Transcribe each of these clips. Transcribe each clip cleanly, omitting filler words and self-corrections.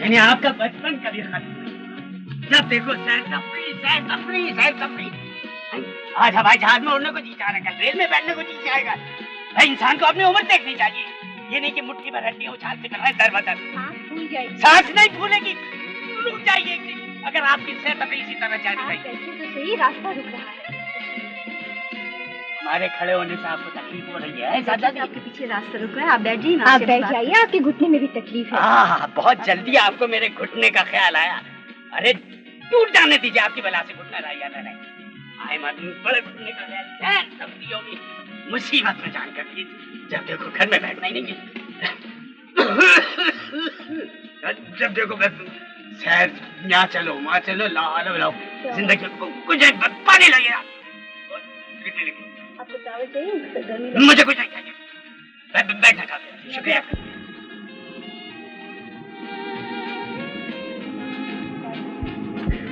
यानी आपका बचपन कभी खत्म नहीं। जब देखो सैर तफरी, सैर तफरी, सैर तफरी। आज हवाई जहाज में उड़ने को जी चाह रहा है, कल रेल में बैठने को जी चाहेगा। भाई इंसान को अपनी उम्र देखनी चाहिए, ये नहीं कि मुट्ठी भर हड्डियां उछाल के कर रहा है दर बदर। सांस नहीं फूलेगी, रुक जाइए अगर आपकी सैर तफरी इसी तरह जारी रही। तो सही रास्ता रुक रहा है। हमारे खड़े होने से आपको तकलीफ हो रही है? आपके पीछे रास्ता रुक रहा है, आप बैठ जाइए। आप बैठ जाइए, आपके घुटने में भी तकलीफ है। हाँ, बहुत जल्दी आपको मेरे घुटने का ख्याल आया। अरे टूट जाने दीजिए, आपकी बला से घुटना रहा या न रहे। आए मालूम बड़े घुटने का ख्याल तफरी होगी, मुसीबत में जान कर दी। जब देखो घर में बैठना ही नहीं है। जब देखो सैर, यहाँ चलो वहाँ चलो, लाओ जिंदगी कुछ पानी लगेगा। आपको चावल चाहिए? मुझे कुछ नहीं चाहिए, बैठना चाहते हैं। शुक्रिया।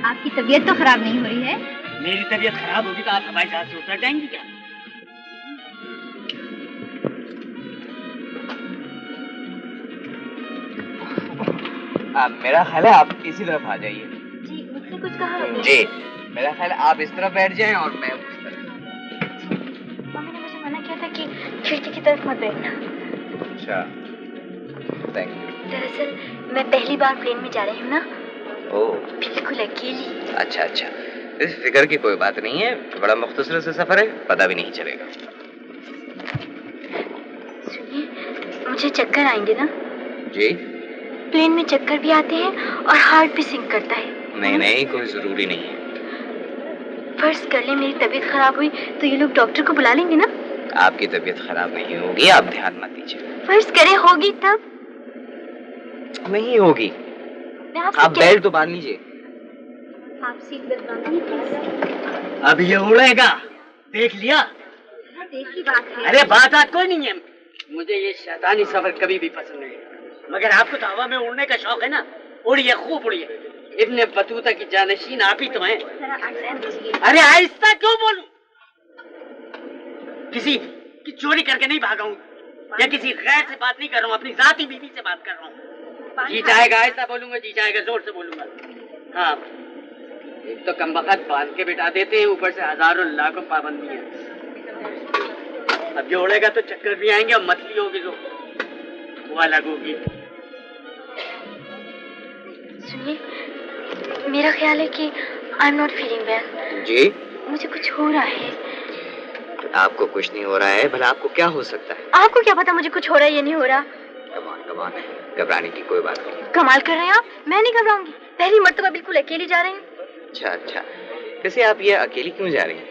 आपकी तबीयत तो खराब नहीं हो रही है? मेरी तबीयत खराब होगी तो आप हवाई जहाज से उतर जाएंगी क्या? मेरा ख्याल है आप इसी तरफ आ जाइए। जी, मुझसे कुछ कहा? जी, मेरा ख्याल है आप इस तरफ बैठ जाएं और मैं उस तरफ। मम्मी ने मुझे मना किया था कि खिड़की की तरफ मत बैठना। अच्छा, थैंक यू। दरअसल मैं पहली बार प्लेन में जा रही हूँ ना। ओह, बिल्कुल अकेली। अच्छा, इस फिक्र की कोई बात नहीं है, बड़ा मुख्तसर से सफर है, पता भी नहीं चलेगा। सुनिए, मुझे चक्कर आएंगे ना? जी, प्लेन में चक्कर भी आते हैं और हार्ट भी सिंक करता है। नहीं, कोई जरूरी नहीं है। फर्ज कर ले मेरी तबीयत खराब हुई तो ये लोग डॉक्टर को बुला लेंगे ना? आपकी तबीयत खराब नहीं होगी, आप ध्यान मत दीजिए। फर्ज करे होगी तब? नहीं होगी। आप बेल्ट तो बांध लीजिए। आप सीट बेल्ट बांधिए प्लीज। अब ये उड़ेगा, देख लिया? देख की बात है। अरे बात कोई नहीं है, मुझे ये शैतानी सफर कभी भी पसंद नहीं है। मगर आपको तो हवा में उड़ने का शौक है ना, उड़िए, खूब उड़िए। इब्ने बतूता की जानशीन आप ही तो हैं। अरे आहिस्ता क्यों बोलूं? किसी की चोरी करके नहीं भागा हूं या किसी गैर से बात नहीं कर रहा हूं, अपनी जाती बीवी से बात कर रहा हूं। जी चाहेगा आहिस्ता बोलूंगा, जी चाहेगा जोर से बोलूंगा। हाँ, एक तो कमबख्त बांध के बिठा देते हैं, ऊपर से हजारों लाखों पाबंदी है। अब ये उड़ेगा तो चक्कर भी आएंगे और मछली होगी जो वो अलग होगी। सुनिए, मेरा ख्याल है कि I am not feeling well. जी, मुझे कुछ हो रहा है। आपको कुछ नहीं हो रहा है, भला आपको क्या हो सकता है? आपको क्या पता मुझे कुछ हो रहा है या नहीं हो रहा? कमान, घबराने की कोई बात नहीं। कमाल कर रहे हैं आप, मैं नहीं घबराऊंगी। पहली मर्तबा बिल्कुल अकेली जा रही हूँ। अच्छा, वैसे आप ये अकेली क्यों जा रही हैं?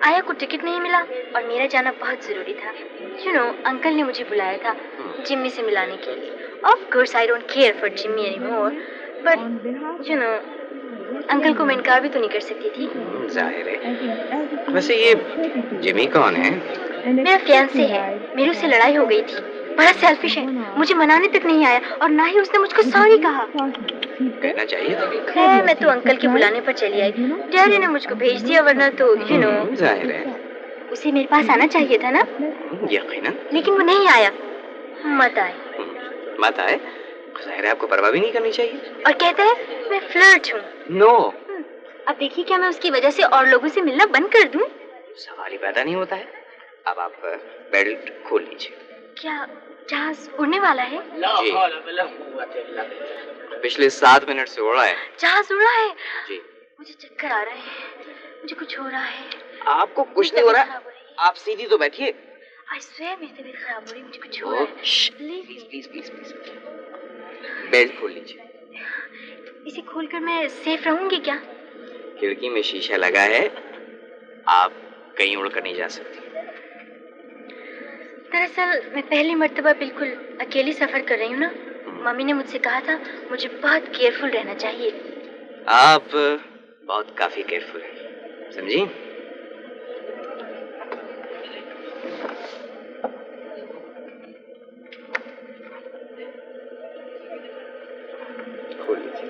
आया को टिकट नहीं मिला और मेरा जाना बहुत जरूरी था। यू नो, अंकल ने मुझे बुलाया था जिम्मी से मिलाने के लिए। Of course I don't care for Jimmy anymore, but you know, uncle को मैं इनकार भी तो नहीं कर सकती थी। जाहिर है। वैसे ये जिमी कौन है? मेरा फियांसे है, मेरी उससे लड़ाई हो गई थी। बड़ा सेल्फिश है, मुझे मनाने तक नहीं आया और ना ही उसने मुझको सॉरी कहा। कहना चाहिए था। खैर, मैं तो अंकल के बुलाने पर चली आई। डैडी ने मुझको भेज दिया, वरना तो यू नो। जाहिर है, उसे मेरे पास आना चाहिए था ना? यकीनन। लेकिन वो नहीं आया। मत आए। जाहिर है, आपको परवाह भी नहीं करनी चाहिए। और कहता है मैं फ्लर्ट हूँ। नो। अब देखिए, क्या मैं उसकी वजह से और लोगों से मिलना बंद कर दूं? सवाल ही पैदा नहीं होता है। अब आप बेल्ट खोल लीजिए। क्या जहाज उड़ने वाला है? जी, पिछले 7 मिनट से उड़ रहा है। जहाज उड़ रहा है? जी। मुझे चक्कर आ रहा है, मुझे कुछ हो रहा है। आपको कुछ नहीं हो रहा, आप सीधी तो बैठिए। आई स्वेयर मेरी तबीयत खराब हो रही है, मुझे कुछ हो रहा है। प्लीज बेल्ट खोल लीजिए। इसे खोलकर मैं सेफ रहूंगी क्या? खिड़की में शीशा लगा है, आप कहीं उड़कर नहीं जा सकती। दरअसल मैं पहली मर्तबा बिल्कुल अकेली सफर कर रही हूँ ना। मम्मी ने मुझसे कहा था मुझे बहुत केयरफुल रहना चाहिए। आप बहुत काफी केयरफुल हैं, समझी? खोल लीजिए।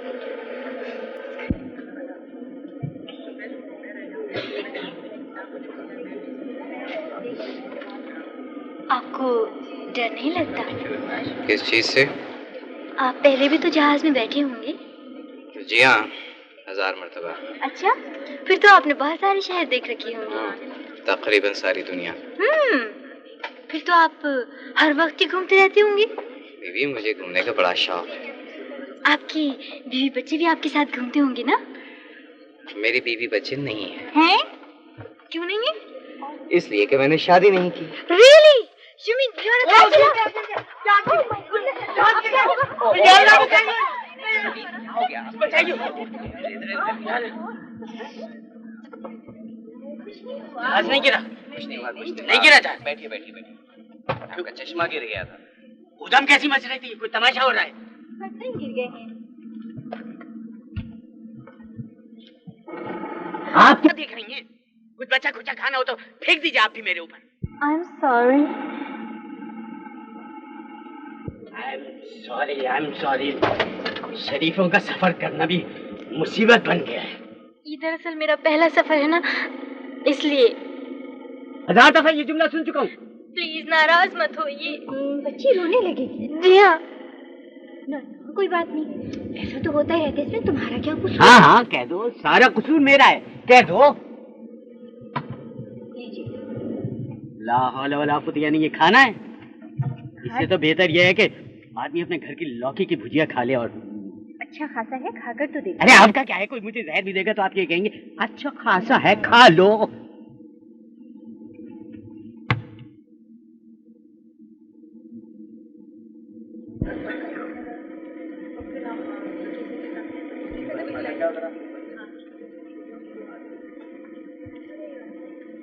आपको डर नहीं लगता? किस चीज से? आप पहले भी तो जहाज में बैठे होंगे। जी हाँ, 1000 मरतबा। अच्छा, फिर तो आपने बहुत सारे शहर देख रखे होंगे। हाँ, तकरीबन सारी दुनिया। फिर तो आप हर वक्त ही घूमते रहते होंगे। बीवी, मुझे घूमने का बड़ा शौक है। आपकी बीवी बच्चे भी आपके साथ घूमते होंगे ना? मेरी बीवी बच्चे नहीं है। हैं? क्यों नहीं है? इसलिए कि मैंने शादी नहीं की। Really? You mean you're a bachelor? जहाज नहीं गिरा? कुछ नहीं हुआ, कुछ नहीं गिरा जहाज? बैठिए बैठिए बैठिए। आपका चश्मा गिर गया था। उधम कैसी मच रही थी? कोई तमाशा हो रहा है? बर्तन गिर गए हैं। आप क्या देख रही हैं? कुछ बच्चा कुचा खाना हो तो फेंक दीजिए आप भी मेरे ऊपर। I'm sorry. I'm sorry. शरीफों का सफर करना भी मुसीबत बन गया है। ये दरअसल मेरा पहला सफर है ना, इसलिए। 1000 दफा ये जुमला सुन चुका हूँ। प्लीज नाराज मत होइए। बच्ची रोने लगेगी। जी हाँ। कोई बात नहीं, ऐसा तो होता ही रहता है, इसमें तुम्हारा क्या कुछ। हाँ हाँ कह दो, सारा कसूर मेरा है, कह दो। ला हौला वला कुव्वता, यानी ये खाना है? इससे तो बेहतर यह है कि आदमी अपने घर की लौकी की भुजिया खा ले। और अच्छा खासा है, खाकर तो देखो। अरे आपका क्या है, कोई मुझे जहर भी देगा तो आप ये कहेंगे अच्छा खासा है, खा लो।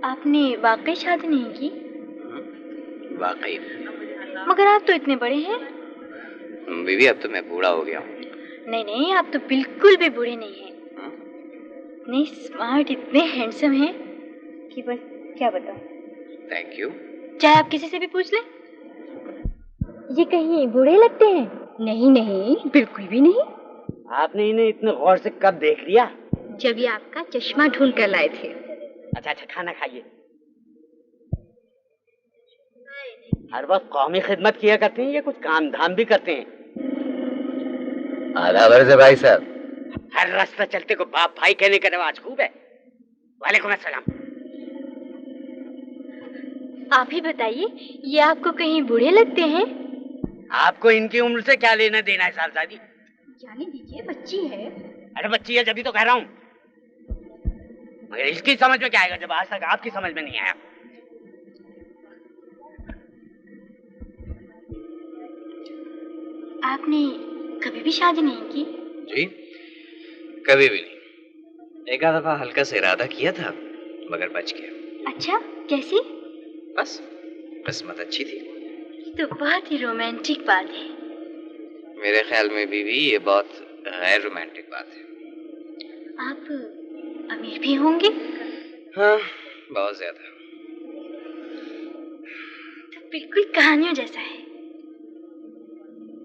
आपने वाकई शादी नहीं की? वाकई। मगर आप तो इतने बड़े हैं। बीवी, अब तो मैं बूढ़ा हो गया हूँ। नहीं नहीं, आप तो बिल्कुल भी बूढ़े नहीं हैं। नहीं, स्मार्ट, इतने हैंडसम हैं कि बस क्या बताऊं। Thank you. चाहे आप किसी से भी पूछ लें। ये कहीं बूढ़े लगते हैं? नहीं नहीं, बिल्कुल भी नहीं। आपने इन्हें इतने गौर से कब देख लिया? जब ये आपका चश्मा ढूंढ कर लाए थे। अच्छा अच्छा, खाना खाइए। हर वक्त कौमी खिदमत किया करते हैं, ये कुछ काम धाम भी करते हैं। आधा वर्ष है भाई साहब। हर रास्ता चलते को बाप भाई कहने का रिवाज खूब है। वालेकुम अस्सलाम। आप ही बताइए, ये आपको कहीं बूढ़े लगते हैं? आपको इनकी उम्र से क्या लेना देना है साहबजादी? जाने दीजिए, बच्ची है। अरे बच्ची है जब तो कह रहा हूँ, मगर इसकी समझ में क्या आएगा जब आज तक आपकी समझ में नहीं आया। आपने कभी भी शादी नहीं की? जी, कभी भी नहीं। एक आध दफा हल्का सा इरादा किया था, मगर बच गया। अच्छा, कैसी? बस किस्मत अच्छी थी। ये तो बहुत ही रोमांटिक बात है। मेरे ख्याल में बीवी, ये बहुत गैर रोमांटिक बात है। आप अमीर भी होंगे? हाँ, बहुत ज्यादा। तो बिल्कुल कहानियों जैसा है।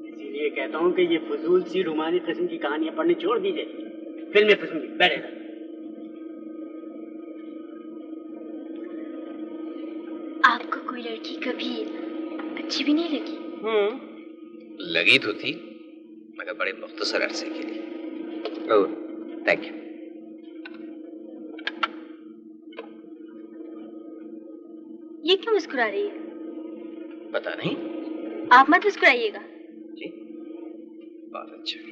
इसीलिए कहता हूँ कि ये फजूल सी रोमानी किस्म की कहानियां पढ़नी छोड़ दीजिए, फिल्में पसंद बैठेगा। आपको कोई लड़की कभी अच्छी भी नहीं लगी? लगी तो थी, मगर बड़े मुख्तसर अरसे के लिए। ओह, थैंक यू। ये क्यों मुस्कुरा रही है? पता नहीं। आप मत मुस्कुराइएगा। जी, बहुत अच्छा।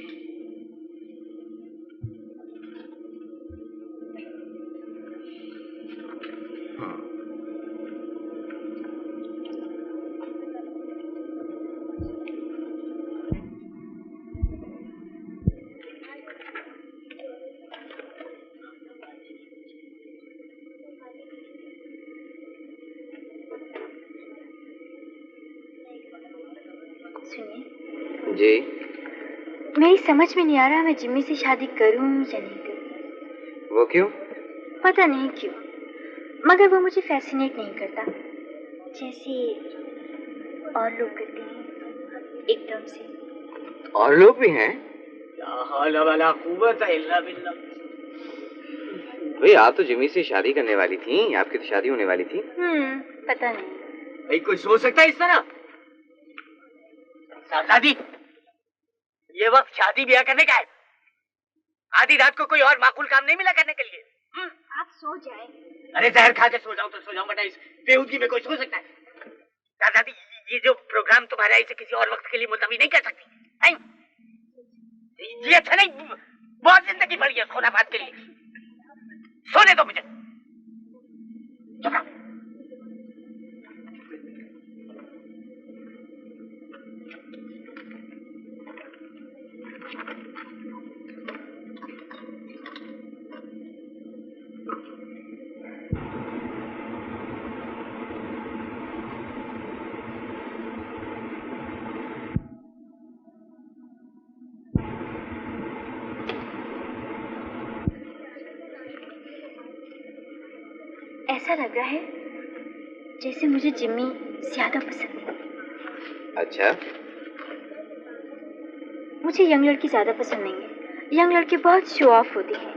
सुनिए, जी, मेरी समझ में नहीं आ रहा मैं जिम्मी से शादी करूं या नहीं करूं। वो क्यों? पता नहीं क्यों, मगर वो मुझे फैसिनेट नहीं करता जैसे और लोग करते हैं एकदम से। और लोग भी हैं? ला हौला वला कुव्वता इल्ला बिल्लाह। भाई, आप तो जिमी से शादी करने वाली थी, आपकी तो शादी होने वाली थी। पता नहीं। भाई कोई सोच सकता है इस तरह? साहबजादी, ये वक्त शादी ब्याह करने का है। आधी रात को कोई और माकूल काम नहीं मिला करने के लिए। आप सो जाए। अरे जहर खा के सो जाऊं तो सो जाऊं, वरना इस बेहूदगी में कोई सो सकता है? दादी, ये जो प्रोग्राम तुम्हारा है, इसे किसी और वक्त के लिए मुलतवी नहीं कर सकती। नहीं, ये अच्छा नहीं। बहुत जिंदगी भरी है खुराफात के लिए। सोने दो मुझे। चुप रहो। ऐसा लग रहा है जैसे मुझे जिम्मी ज्यादा पसंद है। अच्छा, मुझे यंग लड़की ज्यादा पसंद नहीं है। यंग लड़की बहुत शो ऑफ होती है।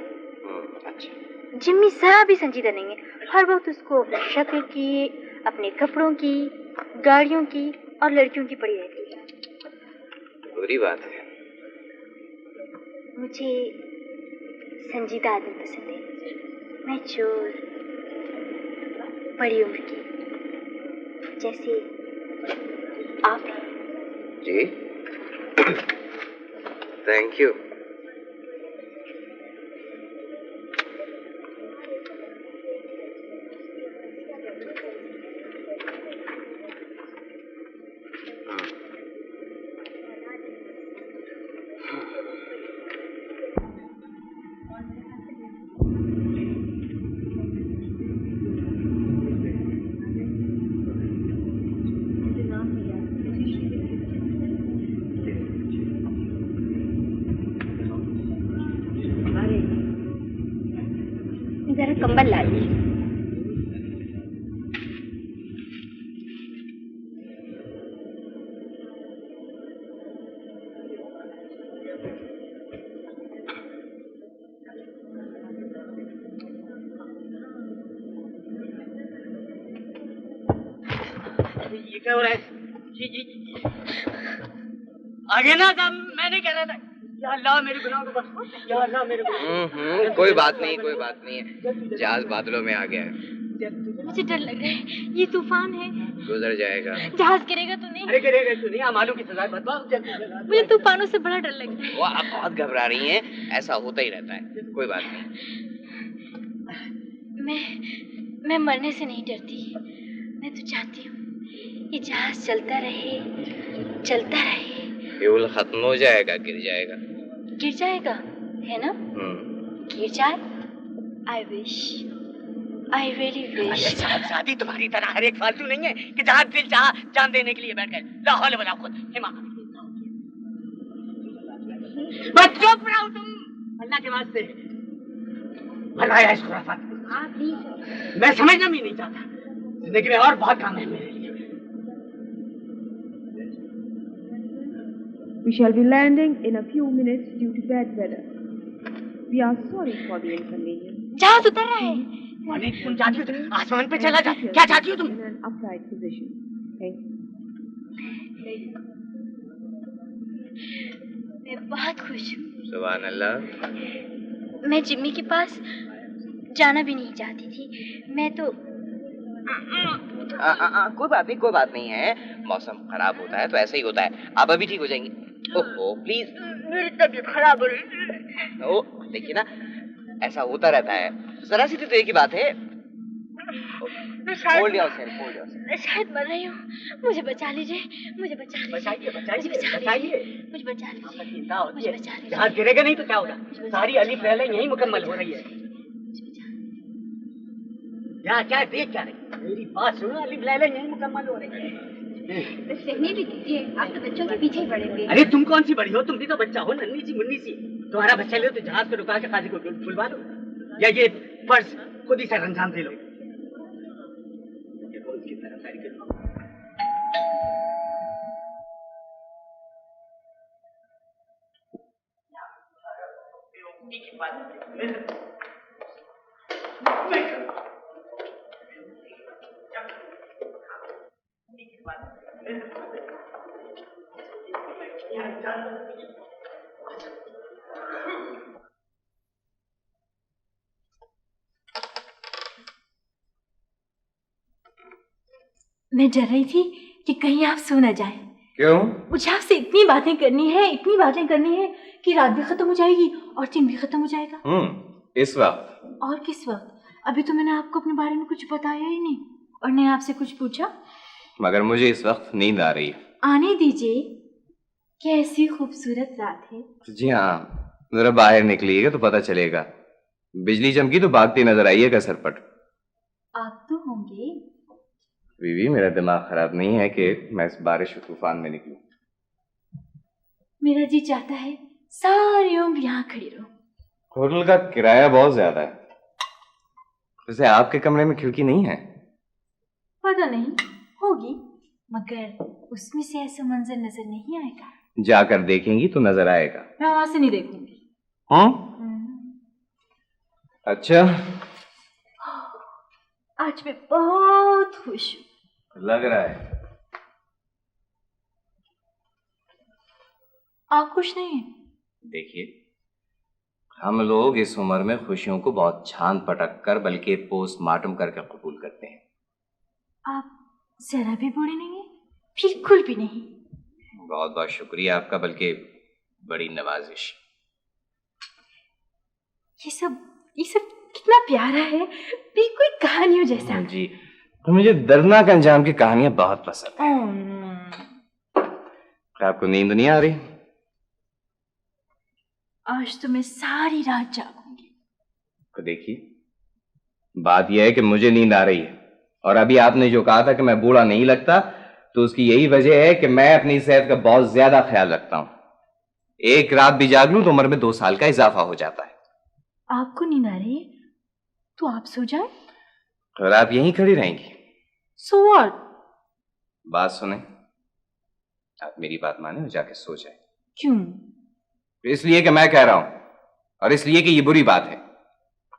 अच्छा। जिम्मी जरा भी संजीदा नहीं है। हर वक्त उसको अपनी शक्ल की, अपने कपड़ों की, गाड़ियों की और लड़कियों की पड़ी रहती है। बुरी बात है। मुझे संजीदा आदमी पसंद है। मैच्योर, बड़ी उम्र की, जैसे आप हैं। जी, थैंक यू। जरा कंबल ला लीजिए। ये क्या हो रहा है? जी। आगे ना काम मैं नहीं कह रहा था। या अल्लाह मेरे गुनाह को बख्श। या अल्लाह मेरे गुनाह। कोई बात नहीं, कोई बात नहीं है। जहाज बादलों में आ गया है। मुझे डर लग रहा है, ये तूफान है। गुजर जाएगा। जहाज गिरेगा तो नहीं? अरे गिरेगा तो नहीं, आमालू की सजा बताओ। मुझे तूफानों से बड़ा डर लगता है। वो आप बहुत घबरा रही हैं, ऐसा होता ही रहता है। कोई बात नहीं। मैं मरने से नहीं डरती। मैं तो चाहती हूँ ये जहाज चलता रहे, चलता रहे। फ्यूल खत्म हो जाएगा, गिर जाएगा। गिर जाएगा, है ना? गिर जाए। I wish, I really wish. शादी तुम्हारी तरह हर एक फालतू नहीं है कि जहाँ दिल चाहा जान देने के लिए बैठ गए। ला हौल वला कुव्वत हिमा। बस चुप रहो तुम, अल्लाह के वास्ते। भरवाया इस खुराफात को। आप नहीं, मैं समझना भी नहीं चाहता। जिंदगी में और बहुत काम है मेरे लिए। We shall be landing in a few minutes due to bad weather. We are sorry for the inconvenience. जहाज उतर रहा है। अरे तुम चाहती हो तो आसमान पे चला जा। क्या चाहती हो तुम? In an upright position. Thank you. मैं बहुत खुश हूँ। सुभान अल्लाह। मैं जिम्मी के पास जाना भी नहीं चाहती थी। मैं तो कोई बात नहीं है। मौसम खराब होता है तो ऐसा ही होता है। आप अभी ठीक हो जाएंगी। ओहो प्लीज। मेरी तबीयत खराब हो रही। ओ देखिए ना, ऐसा होता रहता है। जरा सी तो एक ही बात है। Hold yourself, hold yourself. मैं शायद मर रही हूँ। मुझे बचा लीजिए, मुझे बचा लीजिए। बचाइए, मुझे बचा लीजिए, मुझे बचा लीजिए। चिंता होती है। मुझे बचा लीजिए। जहाज गिरेगा नहीं तो क्या होगा? सारी अलीफ लैला यही मुकम्मल हो रही है। क्या देख क्या रही? मेरी बात सुनो, अलीफ लैला यही मुकम्मल हो रही है। सहने भी दीजिए, आप तो बच्चों के पीछे ही पड़े हुए। अरे तुम कौन सी बड़ी हो? तुम भी तो बच्चा हो, नन्ही सी मुन्नी सी। तुम्हारा बच्चा ले तो जहाज को रुका के काजी को बुलवा लो, या ये फर्ज खुद ही सर अंजाम दे लो। उसकी तरफदारी करो। मैं डर रही थी कि कहीं आप सो न जाएं। क्यों? मुझे आपसे इतनी बातें करनी है कि रात भी खत्म हो जाएगी और दिन भी खत्म हो जाएगा। इस वक्त? और किस वक्त? अभी तो मैंने आपको अपने बारे में कुछ बताया ही नहीं और नहीं आपसे कुछ पूछा। मगर मुझे इस वक्त नींद आ रही है। आने दीजिए, कैसी खूबसूरत रात है। जी हाँ, जरा बाहर निकलिएगा तो पता चलेगा। बिजली चमकी तो भागती नजर आइएगा सरपट। आप तो होंगे। बीवी, मेरा दिमाग खराब नहीं है कि मैं इस बारिश और तूफान में निकलूं। मेरा जी चाहता है सारी उम्र यहाँ खड़ी रहूं। होटल का किराया बहुत ज्यादा है। वैसे आपके कमरे में खिड़की नहीं है? पता नहीं, होगी, मगर उसमें से ऐसा मंजर नजर नहीं आएगा। जाकर देखेंगी तो नजर आएगा। मैं वहां से नहीं देखूंगी। अच्छा, आज मैं बहुत खुश हूँ। लग रहा है। आप खुश नहीं हैं? देखिए, हम लोग इस उम्र में खुशियों को बहुत छान पटक कर बल्कि पोस्टमार्टम करके कबूल करते हैं। आप जरा भी बूढ़े नहीं हैं, बिल्कुल भी नहीं। बहुत बहुत शुक्रिया आपका, बल्कि बड़ी नवाजिश। ये सब कितना प्यारा है, बिल्कुल कहानियों जैसा। जी, तो मुझे दर्दनाक अंजाम की कहानियां बहुत पसंद है। आपको नींद नहीं आ रही? आज तो मैं सारी रात जागूंगी। तो देखिए, बात यह है कि मुझे नींद आ रही है और अभी आपने जो कहा था कि मैं बूढ़ा नहीं लगता, तो उसकी यही वजह है कि मैं अपनी सेहत का बहुत ज्यादा ख्याल रखता हूं। एक रात भी जाग लूं तो उम्र में 2 साल का इजाफा हो जाता है। आपको नींद आ रही है तो आप सो जाएं। और आप यहीं खड़ी रहेंगी? So what? बात सुने, आप मेरी बात माने और जाके सो जाए। क्यों? इसलिए कि मैं कह रहा हूं और इसलिए कि ये बुरी बात है।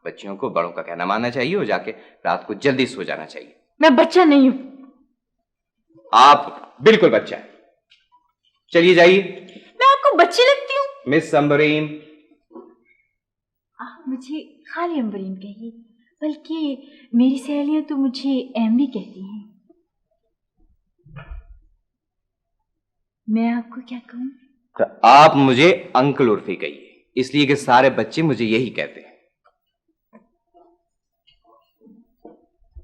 बच्चियों को बड़ों का कहना मानना चाहिए और जाके रात को जल्दी सो जाना चाहिए। मैं बच्चा नहीं हूं। आप बिल्कुल बच्चा है। चलिए जाइए। मैं आपको बच्ची लगती हूँ? मिस अंबरीन। आप मुझे खाली अंबरीन कहिए, बल्कि मेरी सहेलियां तो मुझे एमडी कहती हैं। मैं आपको क्या कहूँ? तो आप मुझे अंकल उर्फी कहिए, इसलिए कि सारे बच्चे मुझे यही कहते हैं।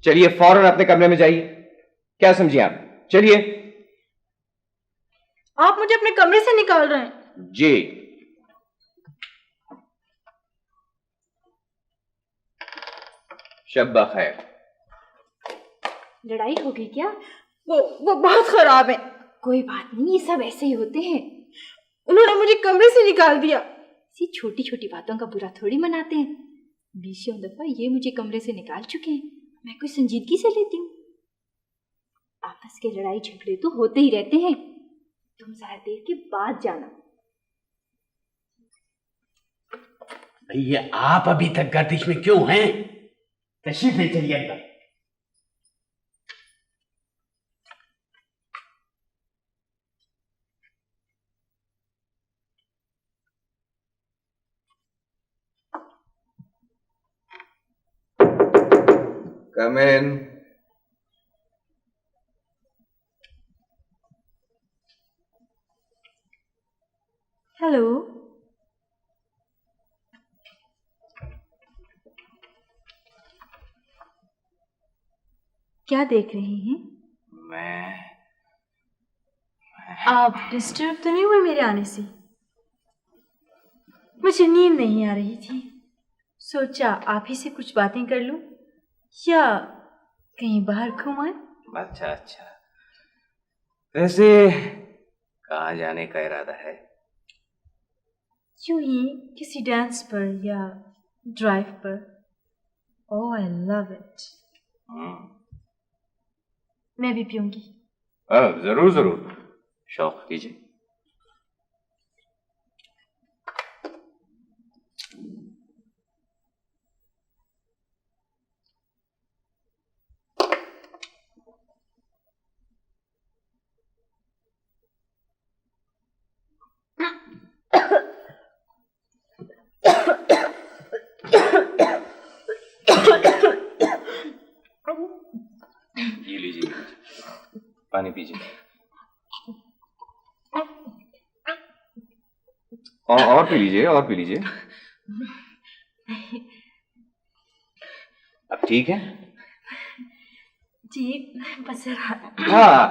चलिए फौरन अपने कमरे में जाइए। क्या समझिए आप? चलिए। आप मुझे अपने कमरे से निकाल रहे हैं? जी। शब्बा खैर। लड़ाई हो गई क्या? वो बहुत खराब है। कोई बात नहीं, ये सब ऐसे ही होते हैं। उन्होंने मुझे कमरे से निकाल दिया। ऐसी छोटी छोटी बातों का बुरा थोड़ी मनाते हैं। 20 दफा ये मुझे कमरे से निकाल चुके हैं, मैं कोई संजीदगी से लेती हूँ? आपस के लड़ाई झगड़े तो होते ही रहते हैं। तुम जरा देर के बाद जाना। भैया, आप अभी तक गर्दिश में क्यों हैं? तशरीफ ले चलिए अंदर। Come in. हेलो। क्या देख रही हैं? आप डिस्टर्ब तो नहीं हुए मेरे आने से? मुझे नींद नहीं आ रही थी, सोचा आप ही से कुछ बातें कर लूं या कहीं बाहर घूम आए। अच्छा अच्छा, वैसे कहाँ जाने का इरादा है? यूं ही किसी डांस पर या ड्राइव पर। ओह आई लव इट। मैं भी पीऊंगी। जरूर जरूर, शौक कीजिए। ये लीजिए। पानी पीजिए। और पी लीजिए, और पी लीजिए। अब ठीक है? जी बस हाँ,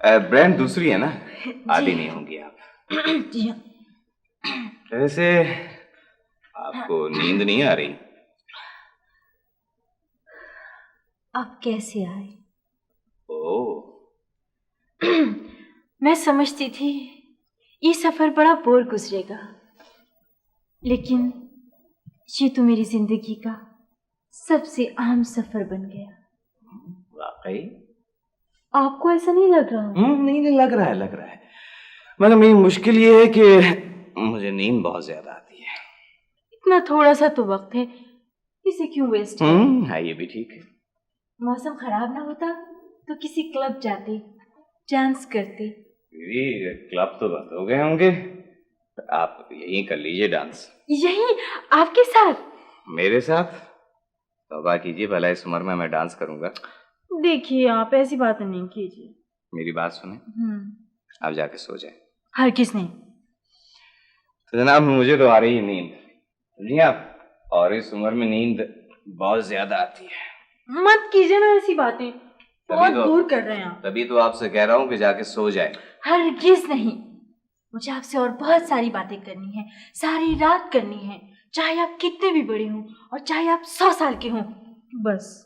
ब्रांड दूसरी है ना, आदी नहीं होंगी आप। जी वैसे आपको नींद नहीं आ रही? आप कैसे आए? ओह, मैं समझती थी ये सफर बड़ा बोर गुजरेगा, लेकिन ये तो मेरी जिंदगी का सबसे आम सफर बन गया। वाकई? आपको ऐसा नहीं लग रहा? नहीं नहीं, लग रहा है, लग रहा है। मगर मेरी मुश्किल ये है कि मुझे नींद बहुत ज्यादा आती है। इतना थोड़ा सा तो वक्त है, इसे क्यों वेस्ट करें? हाँ, ये भी ठीक है। मौसम खराब ना होता तो किसी क्लब जाते, डांस करते। ये क्लब तो बंद हो गए होंगे, आप यहीं कर लीजिए डांस। यही आपके साथ? मेरे साथ? तौबा कीजिए, भला इस उम्र में मैं डांस करूंगा? देखिए आप ऐसी बात नहीं कीजिए। मेरी बात सुने, आप जाके सो जाए। हरगिज़ नहीं। तो जनाब, मुझे तो आ रही है नींद, समझिए आप, और इस उम्र में नींद बहुत ज्यादा आती है। मत कीजिए ना ऐसी बातें, बहुत दूर कर रहे हैं आप। तभी तो आपसे कह रहा हूँ कि जाके सो जाए। हरगिज़ नहीं, मुझे आपसे और बहुत सारी बातें करनी है, सारी रात करनी है, चाहे आप कितने भी बड़े हों और चाहे आप 100 साल के हों, बस।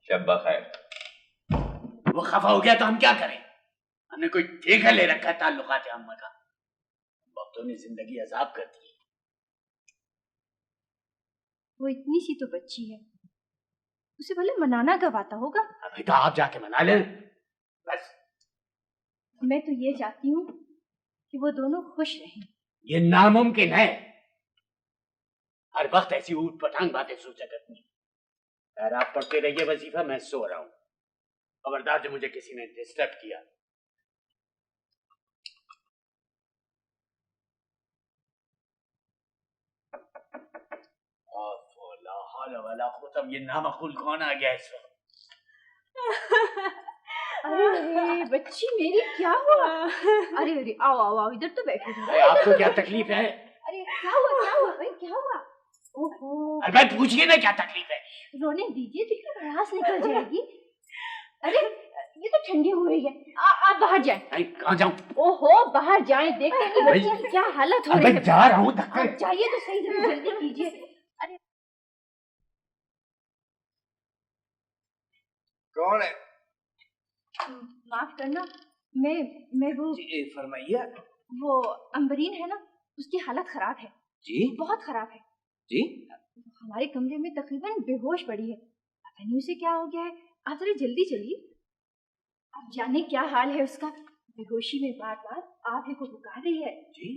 शब्बा खैर। वो खफा हो गया तो हम क्या करें? हमने कोई ठेका ले रखा है ताल्लुकात अम्मा का। वक्तों ने जिंदगी अजाब कर दी। वो इतनी सी तो बच्ची है, उसे भले मनाना कब आता होगा। अभी तो आप जाके मना ले बस। मैं तो ये चाहती हूँ कि वो दोनों खुश रहें। ये नामुमकिन है। हर वक्त ऐसी ऊट पटांग बातें सोचा करती है। यार आप पढ़ते रहिए वजीफा, मैं सो रहा हूँ। खबरदार जो मुझे किसी ने डिस्टर्ब किया। ये नामकुल कौन आ गया इस वक्त? अरे अरे बच्ची मेरी, क्या हुआ? अरे अरे आओ आओ आओ, इधर तो बैठो जरा। आपको क्या तकलीफ है? अरे क्या हुआ भाई, क्या हुआ? ओहो, अरे पूछिए ना क्या तकलीफ है। रोने दीजिए, देखिए भड़ास निकल जाएगी। अरे ये तो ठंडी हो रही है, आप बाहर जाएं। कहाँ जाऊँ? ओहो बाहर जाएं, देखते हैं बच्ची की क्या हालत हो रही है। जा रहा हूँ, आप जाइए तो सही, जल्दी कीजिए। अरे कौन है? माफ करना, मैं वो जी फरमाइए। वो अंबरीन है ना, उसकी हालत खराब है। जी बहुत खराब है जी। हमारे कमरे में तकरीबन बेहोश पड़ी है, पता नहीं उसे क्या हो गया है। आप जरा जल्दी चलिए, आप जाने क्या हाल है उसका। बेहोशी में बार बार आप ही को पुकार रही है। जी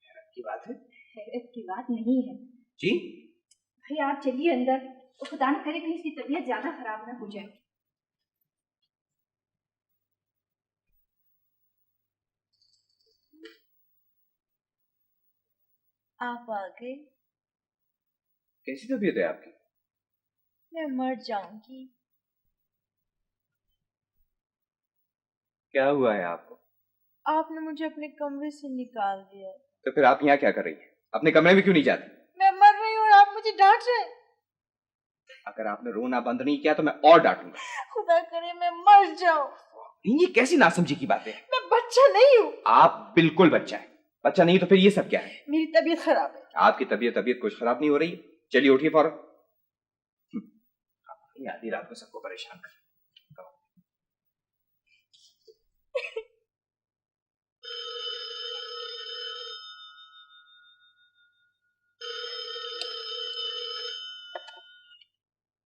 हैरत की बात है। हैरत की बात नहीं है जी। भाई, आप चलिए अंदर, वो खुदा न करे कहीं इसकी तबीयत ज्यादा खराब ना हो जाए। आप आ गए। कैसी तबीयत है आपकी? मैं मर जाऊंगी। क्या हुआ है आपको? आपने मुझे अपने कमरे से निकाल दिया। तो फिर आप यहाँ क्या कर रही हैं? अपने कमरे में क्यों नहीं जाती? मैं मर रही हूँ और आप मुझे डांट रहे हैं। अगर आपने रोना बंद नहीं किया तो मैं और डांटूंगा। खुदा करे मैं मर जाऊं। ये कैसी नासमझी की बात है? मैं बच्चा नहीं हूँ। आप बिल्कुल बच्चा है। बच्चा नहीं तो फिर ये सब क्या है? मेरी तबीयत खराब है। आपकी तबीयत कुछ खराब नहीं हो रही? चलिए उठिए फौरन। आधी रात को सबको परेशान कर।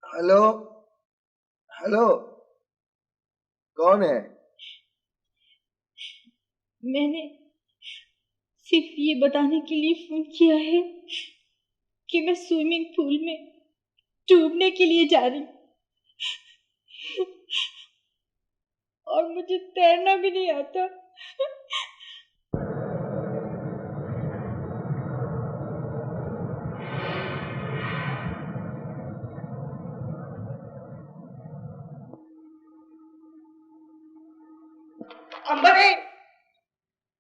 हेलो हेलो, कौन है? मैंने सिर्फ ये बताने के लिए फोन किया है कि मैं स्विमिंग पूल में डूबने के लिए जा रही और मुझे तैरना भी नहीं आता। अंबरी,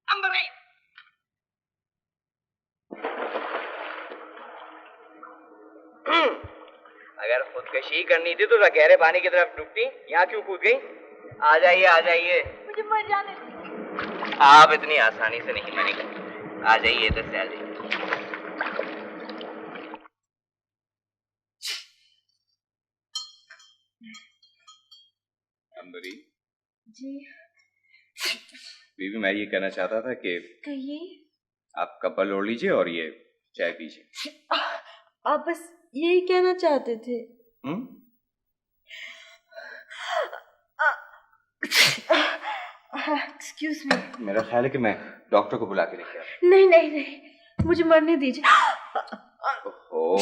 अंबरी। अगर खुदकशी करनी थी तो गहरे पानी की तरफ डूबती, यहाँ क्यों कूद गई? आ जाइए, आ जाइए। मुझे मर जाने दो। आप इतनी आसानी से नहीं मरेंगे। आ जाइए, इधर से आ जाइए। अंबरी जी बीबी, मैं ये कहना चाहता था कि कहिए। आप कपल ओढ़ लीजिए और ये चाय पीजिए। आप बस यही कहना चाहते थे? Excuse me. मेरा ख्याल है कि मैं डॉक्टर को बुला के लेके आता नहीं नहीं नहीं, मुझे मरने दीजिए। हूं। ओहो,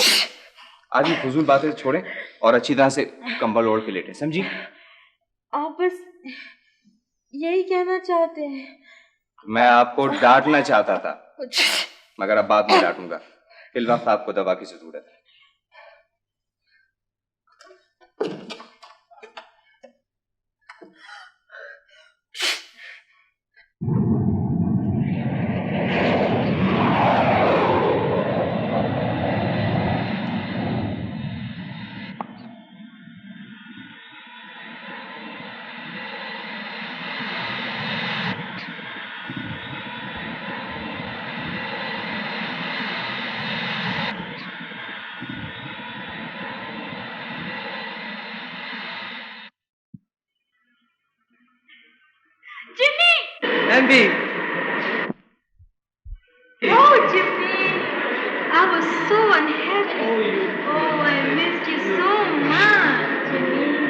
आज ये फजूल बातें छोड़ें और अच्छी तरह से कंबल ओढ़ के लेटें, समझी? आप बस यही कहना चाहते हैं? मैं आपको डांटना चाहता था, मगर अब बाद में डांटूंगा। इस वक्त आपको दवा की जरूरत है। MB, Oh, Jimmy! I was so unhappy. Oh, I missed you so much, Jimmy.